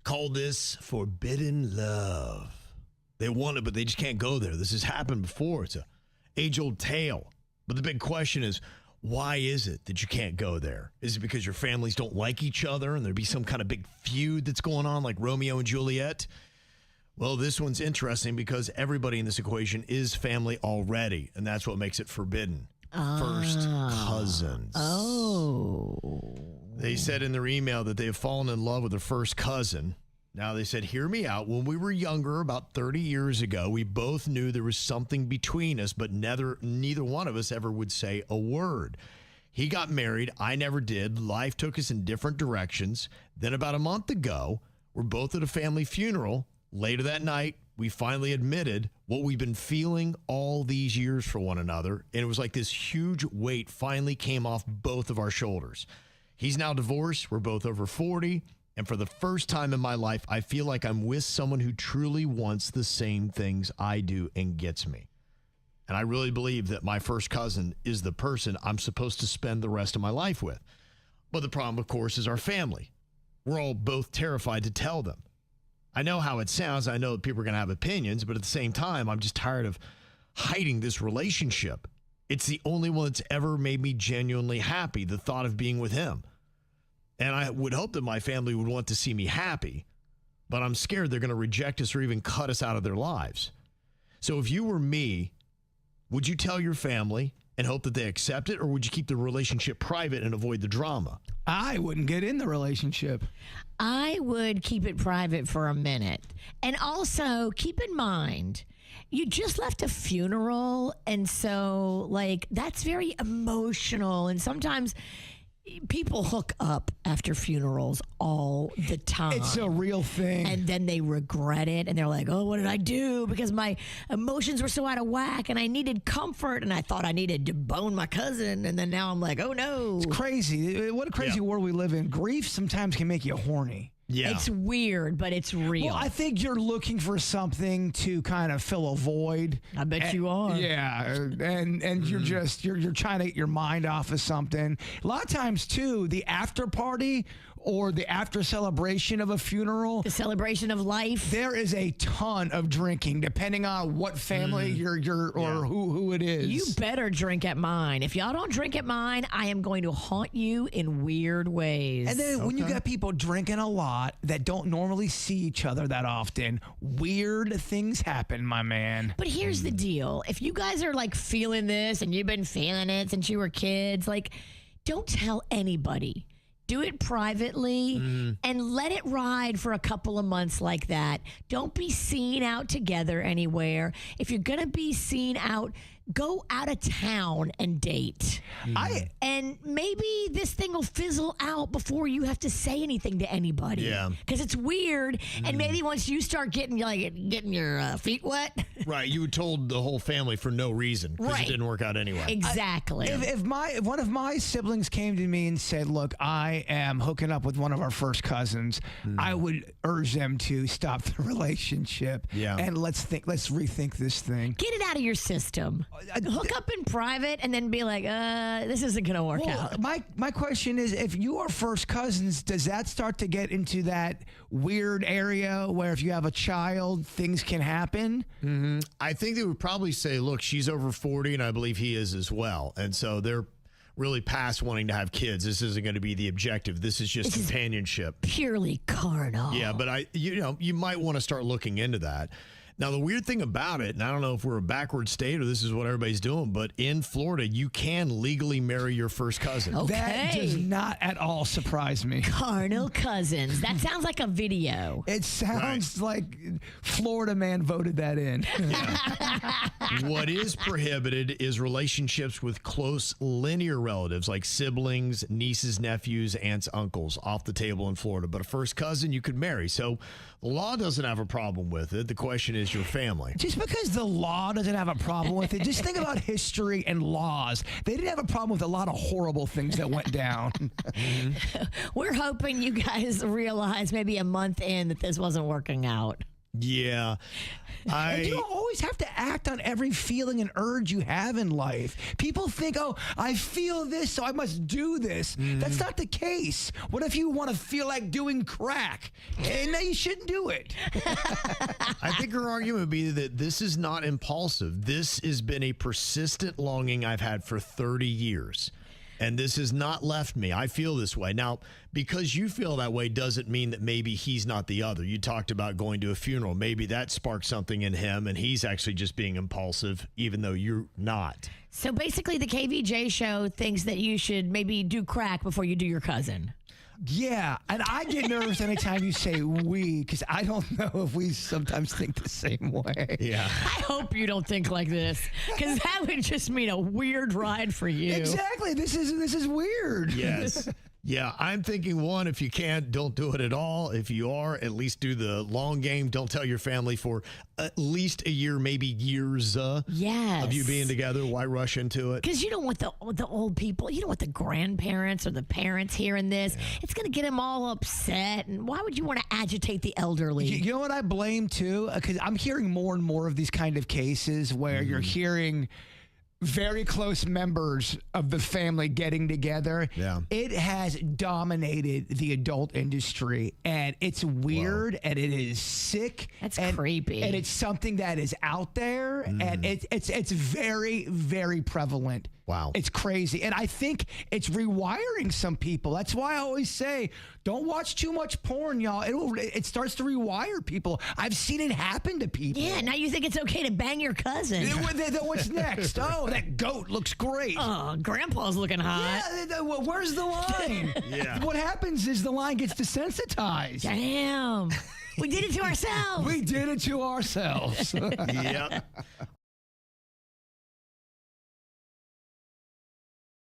call this forbidden love. They want it, but they just can't go there. This has happened before. It's a age-old tale. But the big question is, why is it that you can't go there? Is it because your families don't like each other and there'd be some kind of big feud that's going on like Romeo and Juliet? Well, this one's interesting because everybody in this equation is family already, and that's what makes it forbidden. First cousins. Oh. They said in their email that they have fallen in love with their first cousin. Now, they said, hear me out. When we were younger, about 30 years ago, we both knew there was something between us, but neither one of us ever would say a word. He got married. I never did. Life took us in different directions. Then about a month ago, we're both at a family funeral. Later that night, we finally admitted what we've been feeling all these years for one another. And it was like this huge weight finally came off both of our shoulders. He's now divorced. We're both over 40. And for the first time in my life, I feel like I'm with someone who truly wants the same things I do and gets me. And I really believe that my first cousin is the person I'm supposed to spend the rest of my life with. But the problem, of course, is our family. We're all both terrified to tell them. I know how it sounds. I know that people are going to have opinions, but at the same time, I'm just tired of hiding this relationship. It's the only one that's ever made me genuinely happy, the thought of being with him. And I would hope that my family would want to see me happy, but I'm scared they're going to reject us or even cut us out of their lives. So if you were me, would you tell your family and hope that they accept it, or would you keep the relationship private and avoid the drama? I wouldn't get in the relationship. I would keep it private for a minute. And also, keep in mind, you just left a funeral, and so, like, that's very emotional, and sometimes people hook up after funerals all the time. It's a real thing. And then they regret it. And they're like, oh, what did I do? Because my emotions were so out of whack and I needed comfort. And I thought I needed to bone my cousin. And then now I'm like, oh, no. It's crazy. What a crazy world we live in. Grief sometimes can make you horny. Yeah. It's weird, but it's real. Well, I think you're looking for something to kind of fill a void. I bet you are. Yeah, and you're trying to get your mind off of something. A lot of times too, the after party or the after celebration of a funeral, the celebration of life. There is a ton of drinking, depending on what family you're or who it is. You better drink at mine. If y'all don't drink at mine, I am going to haunt you in weird ways. And then when you got people drinking a lot that don't normally see each other that often, weird things happen, my man. But here's the deal. If you guys are like feeling this and you've been feeling it since you were kids, like, don't tell anybody. Do it privately and let it ride for a couple of months like that. Don't be seen out together anywhere. If you're going to be seen out, go out of town and date. And maybe this thing will fizzle out before you have to say anything to anybody. Yeah. Because it's weird. And maybe once you start getting your feet wet. Right. You told the whole family for no reason because it didn't work out anyway. Exactly. If one of my siblings came to me and said, look, I am hooking up with one of our first cousins, I would urge them to stop the relationship. Yeah. And let's rethink this thing. Get it out of your system. Hook up in private and then be like, this isn't going to work out. My question is, if you are first cousins, does that start to get into that weird area where if you have a child, things can happen? I think they would probably say, look, she's over 40 and I believe he is as well. And so they're really past wanting to have kids. This isn't going to be the objective. This is just companionship. Purely carnal. Yeah, but you might want to start looking into that. Now, the weird thing about it, and I don't know if we're a backward state or this is what everybody's doing, but in Florida, you can legally marry your first cousin. Okay. That does not at all surprise me. Carnal cousins. That sounds like a video. It sounds like Florida man voted that in. What is prohibited is relationships with close linear relatives like siblings, nieces, nephews, aunts, uncles, off the table in Florida. But a first cousin you could marry. So the law doesn't have a problem with it. The question is your family. Just because the law doesn't have a problem with it, just think about history and laws. They didn't have a problem with a lot of horrible things that went down. We're hoping you guys realize maybe a month in that this wasn't working out. Yeah. And you don't always have to act on every feeling and urge you have in life. People think, oh, I feel this, so I must do this. That's not the case. What if you want to feel like doing crack? And no, you shouldn't do it. I think her argument would be that this is not impulsive. This has been a persistent longing I've had for 30 years. And this has not left me. I feel this way. Now, because you feel that way doesn't mean that maybe he's not the other. You talked about going to a funeral. Maybe that sparked something in him and he's actually just being impulsive, even though you're not. So basically, the KVJ show thinks that you should maybe do crack before you do your cousin. Yeah, and I get nervous anytime you say we, because I don't know if we sometimes think the same way. Yeah. I hope you don't think like this, because that would just mean a weird ride for you. Exactly. This is weird. Yes. Yeah, I'm thinking, one, if you can't, don't do it at all. If you are, at least do the long game. Don't tell your family for at least a year, maybe years yes. of you being together. Why rush into it? Because you don't want the old people, you don't want the grandparents or the parents hearing this. Yeah. It's going to get them all upset. And why would you want to agitate the elderly? You know what I blame, too? Because I'm hearing more and more of these kind of cases where you're hearing very close members of the family getting together. Yeah. It has dominated the adult industry, and it's weird. Whoa. And it is sick. That's creepy. And it's something that is out there, and it's very, very prevalent. Wow. It's crazy. And I think it's rewiring some people. That's why I always say, don't watch too much porn, y'all. It starts to rewire people. I've seen it happen to people. Yeah, now you think it's okay to bang your cousin. What's next? Oh, that goat looks great. Oh, Grandpa's looking hot. Yeah, where's the line? Yeah. What happens is the line gets desensitized. Damn. We did it to ourselves. We did it to ourselves. Yep.